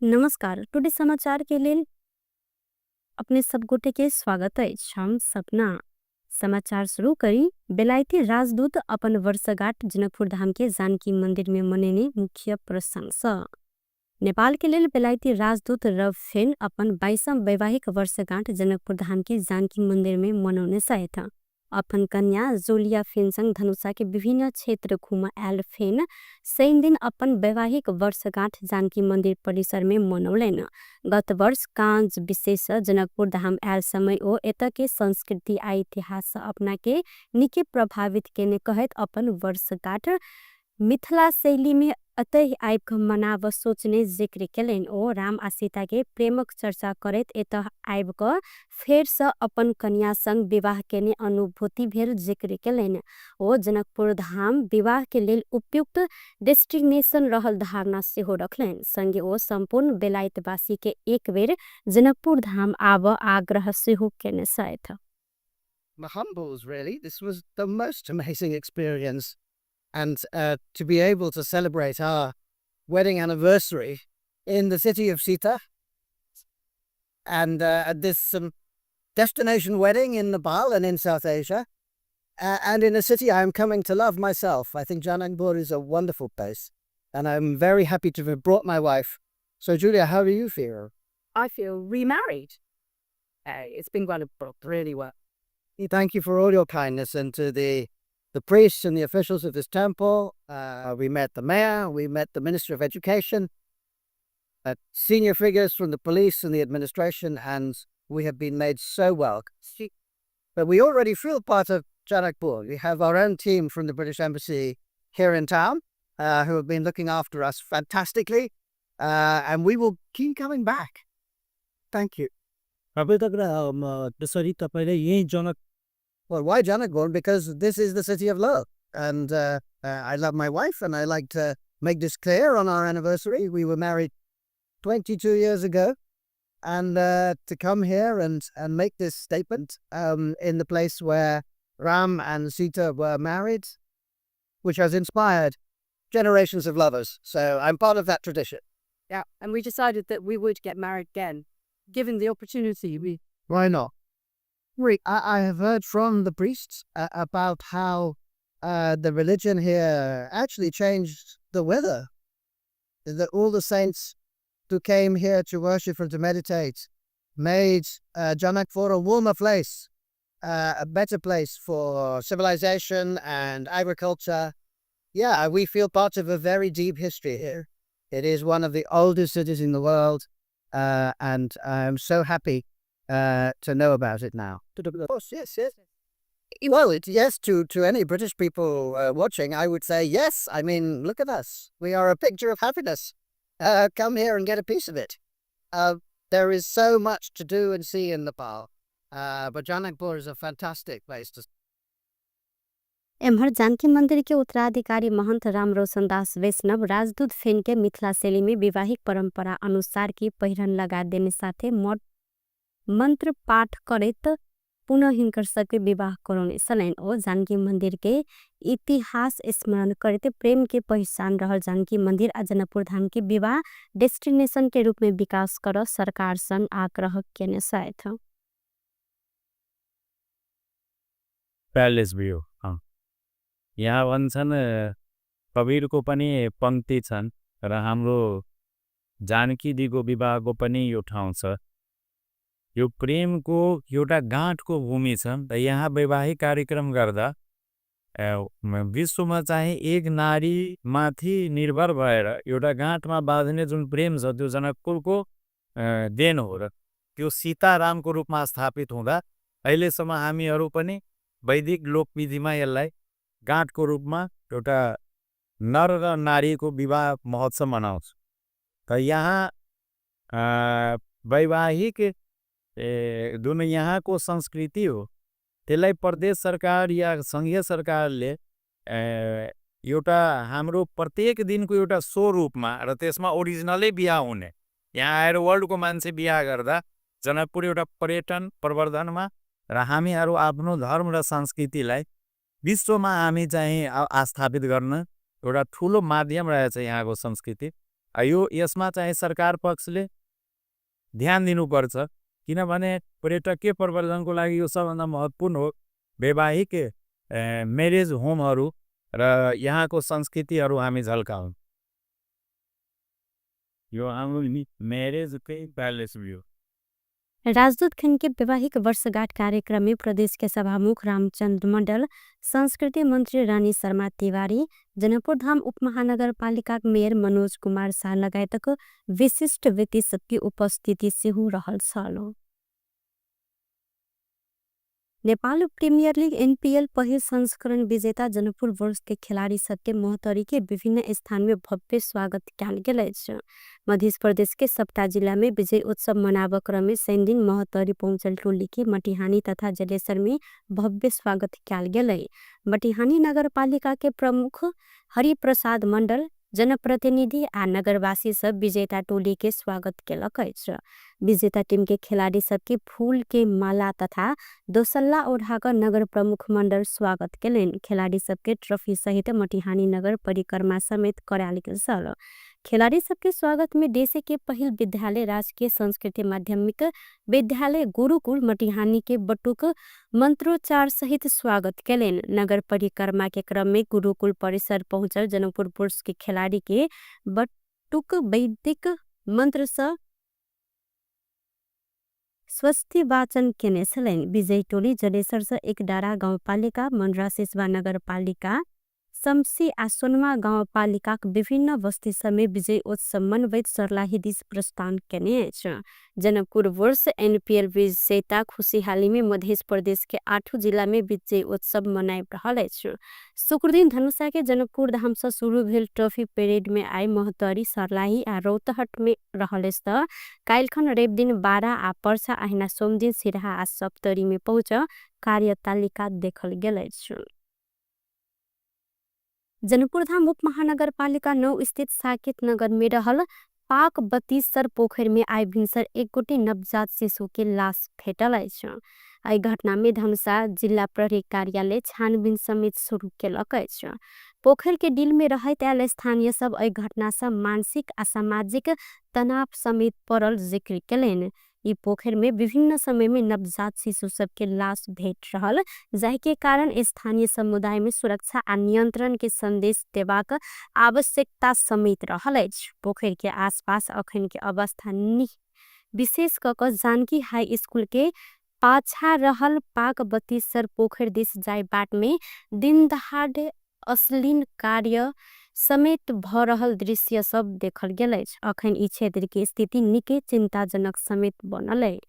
नमस्कार टुडे समाचार के लेल अपने सब गोटे के स्वागत अछि। हम सपना समाचार शुरू करी। बेलायती राजदूत अपन वर्षगांठ जनकपुर धाम के जानकी मंदिर में मनेने मुख्य प्रशंसा। नेपाल के लेल बेलायती राजदूत रफेन अपन 22वां वैवाहिक वर्षगांठ जनकपुर धाम के जानकी मंदिर में मनाउने सहित अपन कन्या जोलिया फेन संग धनुषा के विभिन्न क्षेत्र घुम आयल फेन सैन दिन अपन वैवाहिक वर्षगांठ जानकी मंदिर परिसर में मनौलन। गत वर्ष कांज विशेष जनकपुर धाम आयल समय ओ एत के संस्कृति आ इतिहास अपना के निके प्रभावित केने कहत अपन वर्षगांठ मिथिला शैली में अतः आइब मनाव सोचने जिक्र केलन। ओ राम आ सीता के प्रेमक चर्चा करत एत आइब क फेर से अपन कन्या संग विवाह केने अनुभूति भेल जिक्र केलन। ओ जनकपुर धाम विवाह के लेल उपयुक्त डेस्टिनेशन रहल धारणा सेहो रखलन। संगे ओ संपूर्ण बेलायतवासी के एक बेर जनकपुर धाम आब आग्रह सेहो केने Seth. Humbles, really. This was the most amazing experience. And to be able to celebrate our wedding anniversary in the city of Sita and at this destination wedding in Nepal and in South Asia, and in a city I'm coming to love myself. I think Janakpur is a wonderful place, and I'm very happy to have brought my wife. So, Julia, how do you feel? I feel remarried. It's been wonderful, really well. Thank you for all your kindness, and to the priests and the officials of this temple. We met the mayor, we met the Minister of Education, senior figures from the police and the administration, and we have been made so well. But we already feel part of Janakpur. We have our own team from the British Embassy here in town who have been looking after us fantastically, and we will keep coming back. Thank you. अभी तक त्यसरी तपाईले यही जनक Well, why Janakpur? Because this is the city of love. And I love my wife, and I like to make this clear on our anniversary. We were married 22 years ago. And to come here and make this statement in the place where Ram and Sita were married, which has inspired generations of lovers. So I'm part of that tradition. Yeah, and we decided that we would get married again. Given the opportunity, Why not? I have heard from the priests about how the religion here actually changed the weather. That all the saints who came here to worship and to meditate made Janakpur a warmer place, a better place for civilization and agriculture. Yeah, we feel part of a very deep history here. It is one of the oldest cities in the world, and I'm so happy to know about it now. Of course, yes. Well, yes, to any British people watching, I would say yes. I mean, look at us. We are a picture of happiness. Come here and get a piece of it. There is so much to do and see in Nepal. But Janakpur is a fantastic place to. एम्हर जानकी मंदिर के उत्तराधिकारी महंत राम रोशन दास वैष्णव राजदूत fan के मिथिला शैली में वैवाहिक परंपरा अनुसार की पहिरन लगा देने साथे मंत्र पाठ करत पुनः हिंकर सबके विवाह कराउने सलन। ओ जानकी मंदिर के इतिहास स्मरण करते प्रेम के पहचान रहल जानकी मंदिर आ जनकपुर धाम के विवाह डेस्टिनेशन के रूप में विकास कर सरकार संग आग्रह केने सैथ। प्यालेस भ्यू यहाँ भन्छन् कबीरको पनि पंक्ति छन् र हाम्रो जानकी दिगो विवाहको पनि यो ठाउँ छ। यो प्रेमको एउटा गाँठको भूमि छ। र यहाँ वैवाहिक कार्यक्रम गर्दा विश्वमा चाहिँ एक नारी माथि निर्भर भएर एउटा गाँठमा बाँध्ने जुन प्रेम छ त्यो जनकपुरको देन हो र त्यो सीतारामको रूपमा स्थापित हुँदा अहिलेसम्म हामीहरू पनि वैदिक लोकविधिमा यसलाई गाँठको रूपमा एउटा नर र नारीको विवाह महोत्सव मनाउँछ। त यहाँ वैवाहिक जुन यहाँको संस्कृति हो त्यसलाई प्रदेश सरकार या संघीय सरकारले एउटा हाम्रो प्रत्येक दिनको एउटा सो रूपमा र त्यसमा ओरिजिनलै बिहा हुने यहाँ आएर वर्ल्डको मान्छे बिहा गर्दा जनकपुर एउटा पर्यटन प्रवर्धनमा र हामीहरू आफ्नो धर्म र संस्कृतिलाई विश्वमा हामी चाहिँ स्थापित गर्न एउटा ठुलो माध्यम रहेछ यहाँको संस्कृति। यो यसमा चाहिँ सरकार पक्षले ध्यान दिनुपर्छ किनभने पर्यटकीय प्रवर्धनको लागि यो सबभन्दा महत्त्वपूर्ण हो। वैवाहिक म्यारेज होमहरू र यहाँको संस्कृतिहरू हामी झल्काउँ। यो हाम्रो म्यारेजकै प्यालेस भी हो। राजदूत खन के वैवाहिक वर्षगांठ कार्यक्रम में प्रदेश के सभामुख रामचंद्र मंडल, संस्कृति मंत्री रानी शर्मा तिवारी, जनकपुर धाम उपमहानगर पालिका मेयर मनोज कुमार शाह लगायतक विशिष्ट व्यक्ति सबकी उपस्थिति से हो रहल छल। नेपाल प्रीमियर लीग एनपीएल पहिल संस्करण विजेता जनकपुर वर्ष के खिलाड़ी सबके मोहतरी के विभिन्न स्थान में भव्य स्वागत किया गेल छ। मध्य प्रदेश के सप्ता जिला में विजय उत्सव मनाव क्रम में सैन दिन मोहतरी पहुंचल टोली के मटिहानी तथा जलेसर में भव्य स्वागत किया गेल। मटिहानी नगर पालिका के प्रमुख हरिप्रसाद मंडल, जनप्रतिनिधि आ नगरवासी सब विजेता टोली के स्वागत केलक। विजेता टीम के खिलाड़ी सबके फूल के माला तथा दोसल्ला ओढ़ाकर नगर प्रमुख मंडल स्वागत केलन। खिलाड़ी सबके ट्रॉफी सहित मटिहानी नगर परिक्रमा समेत कराल गेल छल। खिलाड़ी सबके स्वागत में देश के पहिल विद्यालय राजकीय संस्कृति माध्यमिक विद्यालय गुरुकुल मटिहानी के बटुक मंत्रोच्चार सहित स्वागत केलन। नगर परिक्रमा के क्रम में गुरुकुल परिसर पहुंचल जनकपुर पुरुष के खिलाड़ी के बटुक वैदिक मंत्र से स्वस्ति वाचन केने छलैन। विजय टोली जलेसर से एक डारा गाउँपालिका, मनरा सिसवा नगरपालिका, शमसी आ सोनमा गाउँपालिका विभिन्न बस्ती समेत विजय उत्सव मनबैत सर्लाही दिस प्रस्थान केने छ। जनकपुर वर्ष एनपीएल विजेता खुशीहाली में मध्य प्रदेश के 8 जिला में विजय उत्सव मनाइब रहल छ। शुक्रदिन धनुषा के जनकपुर धाम से शुरू भेल ट्रॉफी परेड में आई मोहतरी सर्लाही आ रौतहट में रहल त काइलखन रेब दिन 12 आ पर्सा आहिना सोम दिन सिराहा आ सप्तरी में पहुंच कार्यतालिका देखल गेल छ। जनकपुर धाम उप महानगर पालिका 9 स्थित साकेत नगर में रहल पाक 32 पोखर में आई भिनसर एक गोटी नवजात शिशु के लाश भेटल छ। आई घटना में धनुषा जिला प्रहरी कार्यालय छानबीन समेत शुरू केलक छ। पोखर के डिल में रहत आयल स्थानीय सब आई घटना से मानसिक आ सामाजिक तनाव समेत पड़ल जिक्र केलन। ई पोखर में विभिन्न समय में नवजात शिशु सबके लाश भेट रहल, जाहि के कारण स्थानीय समुदाय में सुरक्षा आ नियंत्रण के संदेश देबाक आवश्यकता समेत रहल अछि। पोखर के आसपास अखन के अवस्था विशेष कऽ जानकी हाई स्कूल के पाछा रहल पाक 32 पोखर दिस जाय बाट में दिन दहाड़े अश्लील कार्य समेत भ रहल दृश्य सब देखल गेल अछि। अखन ई क्षेत्र के स्थिति निके चिंताजनक समेत बनल है,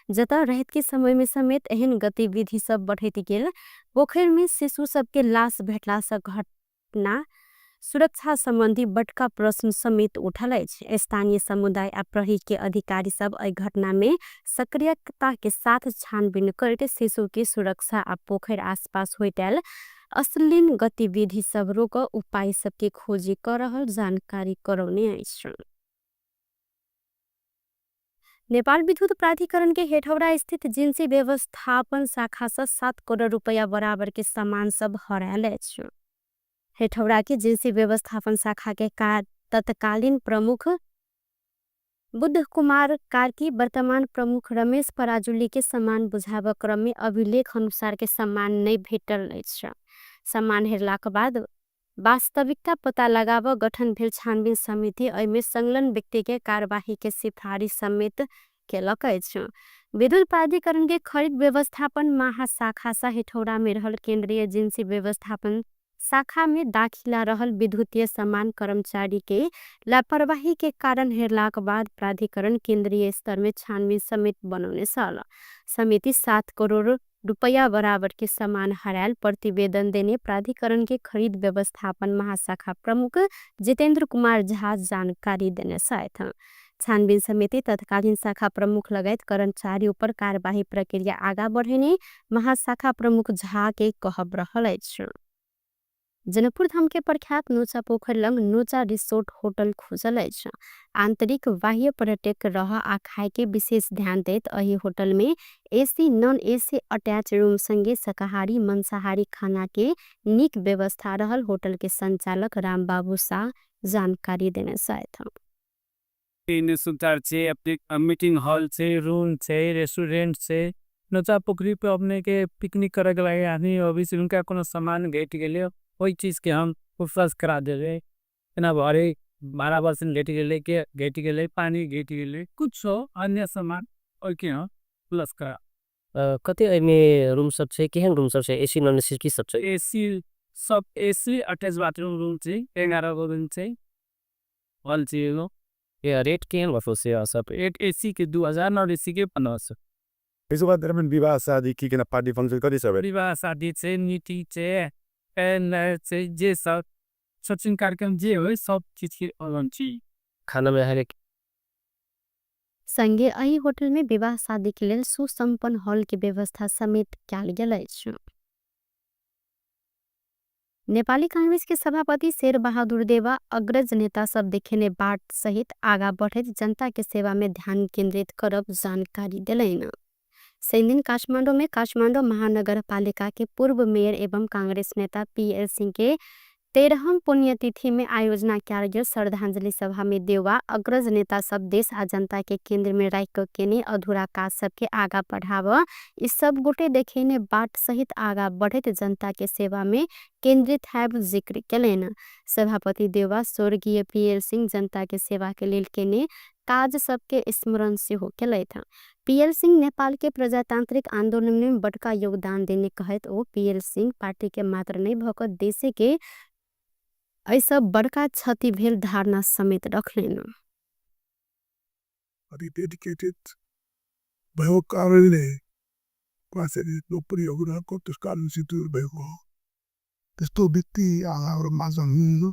जतऽ रहत के समय में समेत एहन गतिविधि सब बढ़त गेल। पोखर में शिशु सबके लाश भेटला से घटना सुरक्षा संबंधी बड़का प्रश्न समेत उठल अछि। स्थानीय समुदाय आ प्रहरी के अधिकारी सब एहि घटना में सक्रियता के साथ छानबीन करते शिशु की सुरक्षा आ पोखर आसपास होइतल अश्लील गतिविधि सब रोक उपाय सबके खोजी कर रहल जानकारी करौने अछि। नेपाल विद्युत प्राधिकरण के हेठौड़ा स्थित जिन्सी व्यवस्थापन शाखा से 7 करोड़ रुपया बराबर के सामान सब हरायल अछि। हेठौड़ा के जिन्सी व्यवस्थापन शाखा के तत्कालीन प्रमुख बुद्ध कुमार कार्की वर्तमान प्रमुख रमेश पराजुली के सम्मान बुझाव क्रम में अभिलेख अनुसार के सम्मान नहीं भेटल अछि। सम्मान हेरलाक बाद वास्तविकता पता लगाव गठन भेल छानबीन समिति एहिमे संलग्न व्यक्ति के कार्यवाही के सिफारिश समेत केलक अछि। विद्युत प्राधिकरण के खरीद व्यवस्थापन महाशाखा सा हेठौड़ा में रहल केंद्रीय जिन्सी व्यवस्थापन शाखा में दाखिला रहल विद्युतीय सम्मान कर्मचारी के लापरवाही के कारण हेरलाक बाद प्राधिकरण केंद्रीय स्तर में छानबीन समिति बनौने छल। समिति 7 करोड़ रुपया बराबर के सामान हरायल प्रतिवेदन देने प्राधिकरण के खरीद व्यवस्थापन महाशाखा प्रमुख जितेंद्र कुमार झा जानकारी देने साथ छानबीन समिति तत्कालीन शाखा प्रमुख लगायत कर्मचारी पर कार्यवाही प्रक्रिया आगा बढ़ेने महाशाखा प्रमुख झा के कहब रहल अछि। जनकपुर धाम के प्रख्यात नोचा पोखर लंग नोचा रिसोर्ट होटल खुजल अछि। आंतरिक बाह्य पर्यटक रह आ खाए के विशेष ध्यान दैत एहि होटल में AC non AC attach room संगे शाकाहारी मांसाहारी खाना के नीक व्यवस्था रहल होटल के संचालक रामबाबू शाह जानकारी देने साथ। पीने सुधार छे, अपने मीटिंग हॉल छे, रूम छे, रेस्टोरेंट छे। नचा पोखरी पे अपने के पिकनिक करे के लगे आदमी अभी से उनका कोनो सामान घेट गेले वही चीज के हम उपलब्ध करा देवे। ना भारी 12% घेट गेले के घेट गेले पानी घेट गेले कुछ अन्य सामान और के हम प्लस करा। कति एमे रूम सब छै केहन रूम सब छै एसी नॉन एसी की सब छै एसी सब एसी अटैच बाथरूम रूम छे 11 गो रूम छे हॉल छे एगो। या रेट केहन बफो से सब एक एसी के 2000 नॉन एसी के 1500। त्यसो बाद तपाईँ विवाह शादी कि किन पार्टी फंक्शन कति छ बे विवाह शादी छे नीति छे एन छे जे सब सचिन कार्यक्रम जे हो सब चीज के अलग छी। खाना में हरेक संगे एहि होटल में विवाह शादी के लेल सुसंपन्न हॉल के व्यवस्था समेत कयल गेल अछि। नेपाली कांग्रेस के सभापति शेर बहादुर देवा अग्रज नेता सब देखेने बाट सहित आगा बढ़त जनता के सेवा में ध्यान केंद्रित करब जानकारी दिलैन। सही दिन काठमांडू में काठमांडू महानगर पालिका के पूर्व मेयर एवं कांग्रेस नेता पीएल सिंह के 13वीं पुण्यतिथि में आयोजना किया गया श्रद्धांजलि सभा में देवा अग्रज नेता सब देश आ जनता के केंद्र में राख केने अधूरा काज सबके आगा बढ़ाव इस सब गोटे देखेने बाट सहित आगा बढ़त जनता के सेवा में केंद्रित है जिक्र कलेन। सभापति देवा स्वर्गीय पीएल सिंह जनता के सेवा के लेल केने काज सबके स्मरण से हो केले था। पीएल सिंह नेपाल के प्रजातांत्रिक आंदोलन में बड़का योगदान देने कहत ओ पीएल सिंह पार्टी के मात्र नहीं भक देश के ऐसा बड़का क्षति भेल धारणा समेत रखलेन। डेडिकेटेड भएको कारणले उहाँले लोकप्रिय योगदानको त्यस कारण सिद्धि भएको हो। त्यस्तो व्यक्ति हाम्रो माझ हुनुहुन्न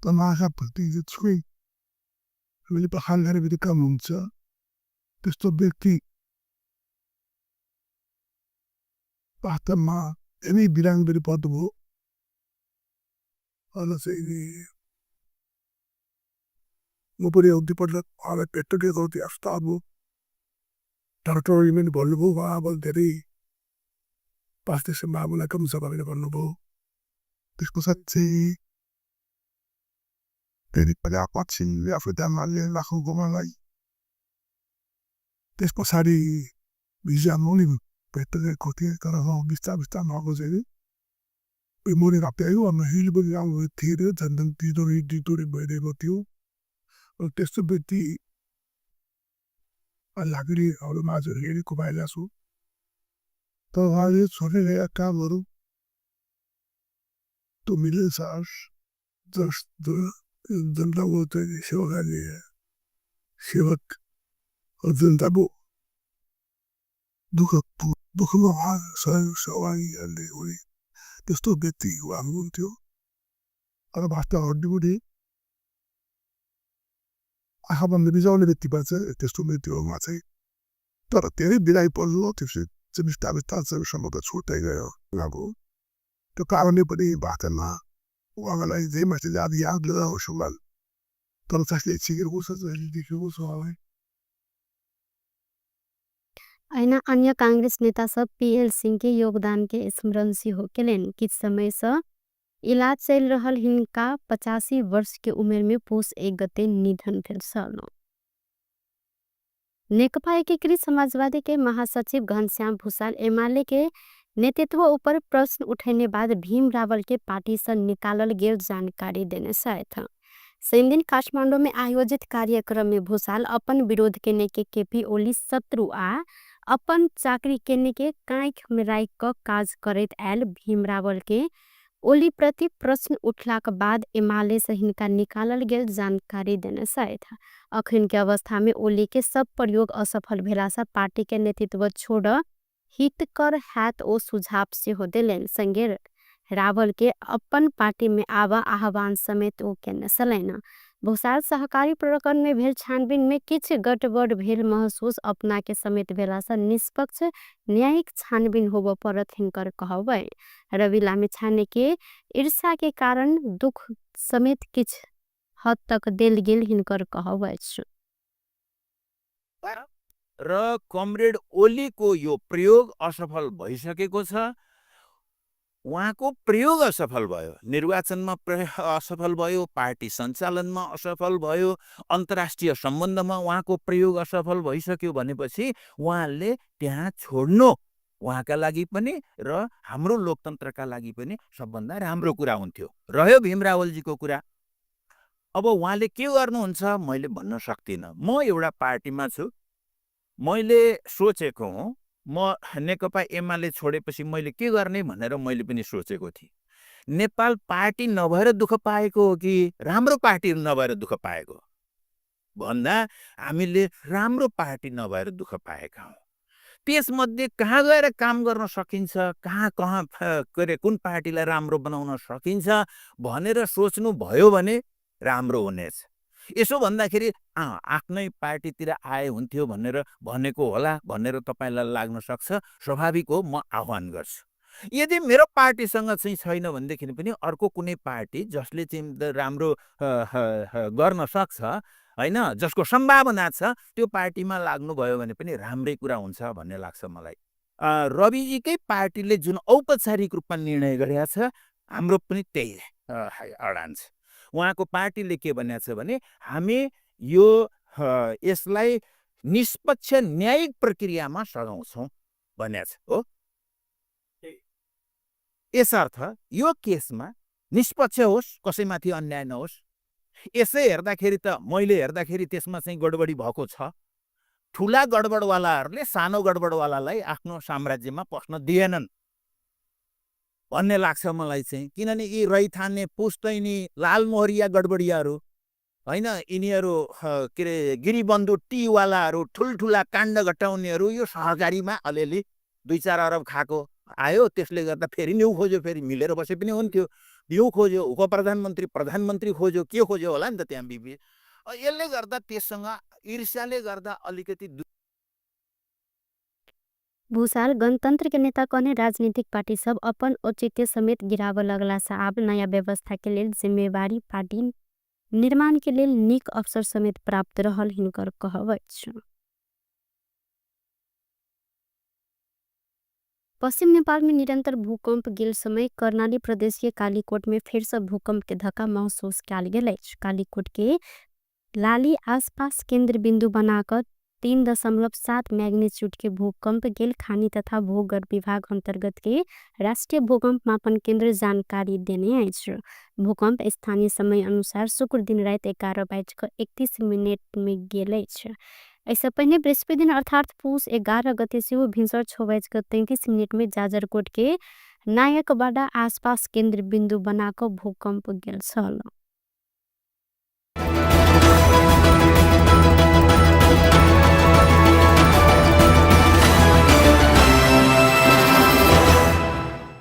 तमाखाप्रति चाहिँ छुइ हामीले बखान गर्ने बित्तिकै काम हुन्छ। त्यस्तो व्यक्ति वास्तवमा यही विराङ्गबेरी पद भयो अन चाहिँ म पनि औधी पटक उहाँलाई भेट्दै गर्थेँ जस्तो अब डाक्टर इमेन भन्नुभयो उहाँ अब धेरै स्वास्थ्य सेवालाई कम सभाले भन्नुभयो। त्यस पछाडि चाहिँ फेरि पनि पछिल्लो आफू दामाले लाखौँ गोमालाई त्यस पछाडि भिजा मौली भेट्दै गएको थिएँ तर बिस्तार बिस्तार नगएको चाहिँ मोरी घप्यायो अनि हिल पनि आउनु थियो झन्डन दिदोरी भइरहेको थियो। त्यस्तो व्यक्ति लाग्ने अरू माझहरू हेरेको पाइला छु तर उहाँले छोडिरहेका कामहरू त्यो मिडल क्लास जस्तो जनताको चाहिँ सेवाकार्य सेवक जनताको दुःखमा सहयोग सहभागीहरूले हुने त्यस्तो व्यक्ति हुनुहुन्थ्यो। अब वास्तव हड्डीबुडी आँखाभन्दा बिजाउने व्यक्तिमा चाहिँ त्यस्तो व्यक्तिहरूमा चाहिँ तर धेरै बिराइ पर्नु त्यो चाहिँ बिस्तार बिस्तार चाहिँ त छुट्दै गयो उहाँको त्यो कारणले पनि बाटोमा उहाँलाई जे मान्छे याद लगाउँछु तर त्यसले सिकेको छ जहिले देखेको छ उहाँलाई। ऐना अन्य कांग्रेस नेता सब पीएल सिंह के योगदान के स्मरण से हो केलेन। किछ समय से इलाज चल रहल हिनका 85 वर्ष के उमेर में पुष 1 गते निधन भेल छल। नेकपा एकीकृत समाजवादी के महासचिव घनश्याम भूषाल एमाले के नेतृत्व ऊपर प्रश्न उठने बाद भीम रावल के पार्टी से निकालल गेल जानकारी देने साथ सही दिन काठमांडू में आयोजित कार्यक्रम में भूषाल अपन विरोध केने के केपी ओली शत्रु आ अपन चाकरी केने के कांख में राख क काज करत आयल भीम रावल के ओली प्रति प्रश्न उठला के बाद एमाले से हिनका निकालल गेल जानकारी देने साथ अखन के अवस्था में ओली के सब प्रयोग असफल भेला से पार्टी के नेतृत्व छोड़ हित कर हाथ ओ सुझाव से हो दिलेन। संगे रावल के अपन पार्टी में आवा आह्वान समेत ओ केने सलेन। भूषाल सहकारी प्रकरण में भेल छानबीन में किछ गड़बड़ भेल महसूस अपना के समेत भेला से निष्पक्ष न्यायिक छानबीन होब परत हिनकर कहबै। रवि लामी छाने के ईर्षा के कारण दुख समेत किछ हद तक देल गेल हिनकर कहबै। र कमरेड ओली को यो प्रयोग असफल भइसकेको छ। उहाँको प्रयोग असफल भयो, निर्वाचनमा असफल भयो, पार्टी सञ्चालनमा असफल भयो, अन्तर्राष्ट्रिय सम्बन्धमा उहाँको प्रयोग असफल भइसक्यो भनेपछि उहाँले त्यहाँ छोड्नु उहाँका लागि पनि र हाम्रो लोकतन्त्रका लागि पनि सबभन्दा राम्रो कुरा हुन्थ्यो। रह्यो भीम रावलजीको कुरा, अब उहाँले के गर्नुहुन्छ मैले भन्न सक्दिनँ। म एउटा पार्टीमा छु, मैले सोचेको हुँ, म नेकपा एमाले छोडेपछि मैले के गर्ने भनेर मैले पनि सोचेको थिएँ। नेपाल पार्टी नभएर दुःख पाएको हो कि राम्रो पार्टी नभएर दुःख पाएको हो भन्दा हामीले राम्रो पार्टी नभएर दुःख पाएका हौँ। त्यसमध्ये कहाँ गएर काम गर्न सकिन्छ, कहाँ कहाँ के अरे कुन पार्टीलाई राम्रो बनाउन सकिन्छ भनेर सोच्नु भयो भने राम्रो हुनेछ। यसो भन्दाखेरि आफ्नै पार्टीतिर आए हुन्थ्यो भनेर भनेको होला भनेर तपाईँलाई लाग्न सक्छ, स्वाभाविक हो, म आह्वान गर्छु। यदि मेरो पार्टीसँग चाहिँ छैन भनेदेखि पनि अर्को कुनै पार्टी जसले चाहिँ राम्रो गर्न सक्छ हैन, जसको सम्भावना छ, त्यो पार्टीमा लाग्नुभयो भने पनि राम्रै कुरा हुन्छ भन्ने लाग्छ मलाई। रविजीकै पार्टीले जुन औपचारिक रूपमा निर्णय गरेको छ, हाम्रो पनि त्यही अडान छ। उहाँको पार्टीले के भनेको छ भने हामी यो यसलाई निष्पक्ष न्यायिक प्रक्रियामा सघाउँछौँ भनेको छ हो। यसर्थ यो केसमा निष्पक्ष होस्, कसैमाथि अन्याय नहोस्। यसै हेर्दाखेरि त मैले हेर्दाखेरि त्यसमा चाहिँ गडबडी भएको छ। ठुला गडबडवालाहरूले सानो गडबडवालालाई आफ्नो साम्राज्यमा पस्न दिएनन् भन्ने लाग्छ मलाई चाहिँ। किनभने यी रैथाने पुस्तैनी लालमोहरिया गडबडियाहरू हैन, यिनीहरू के अरे गिरीबन्धु टीवालाहरू, ठुल्ठुला काण्ड घटाउनेहरू यो सहकारीमा अलिअलि 2-4 अरब खाएको आयो, त्यसले गर्दा फेरि न्यु खोज्यो, फेरि मिलेर बसे पनि हुन्थ्यो। न्यु खोज्यो, उपप्रधानमन्त्री प्रधानमन्त्री खोज्यो, के खोज्यो होला नि त त्यहाँ बिबी। यसले गर्दा त्यससँग ईर्ष्याले गर्दा अलिकति भूषाल गणतंत्र के नेता कहने राजनीतिक पार्टी सब अपन औचित्य समेत गिराव लगला से आब नया व्यवस्था के लेल जिम्मेवारी पार्टी निर्माण के लेल नीक अवसर समेत प्राप्त रहल हिनकर कहवच। पश्चिम नेपाल में निरंतर भूकंप गेल समय कर्णाली प्रदेश के कालीकोट में फिर से भूकंप के धक्का महसूस कल गेल। कालीकोट के लाली आसपास केंद्र बिंदु बनाकर 3.7 मैग्नीट्यूड के भूकंप गेल खानी तथा भूगर्भ विभाग अंतर्गत के राष्ट्रीय भूकंप मापन केंद्र जानकारी देने आए। भूकंप स्थानीय समय अनुसार शुक्र दिन रात 11:31 में गेल। ऐसा पहले बृहस्पति दिन अर्थात पुष 11 गते से वो भिनसर 6:33 में जाजरकोट के नायकबाड़ा आसपास केंद्र बिंदु बनाकर भूकंप गेल छल।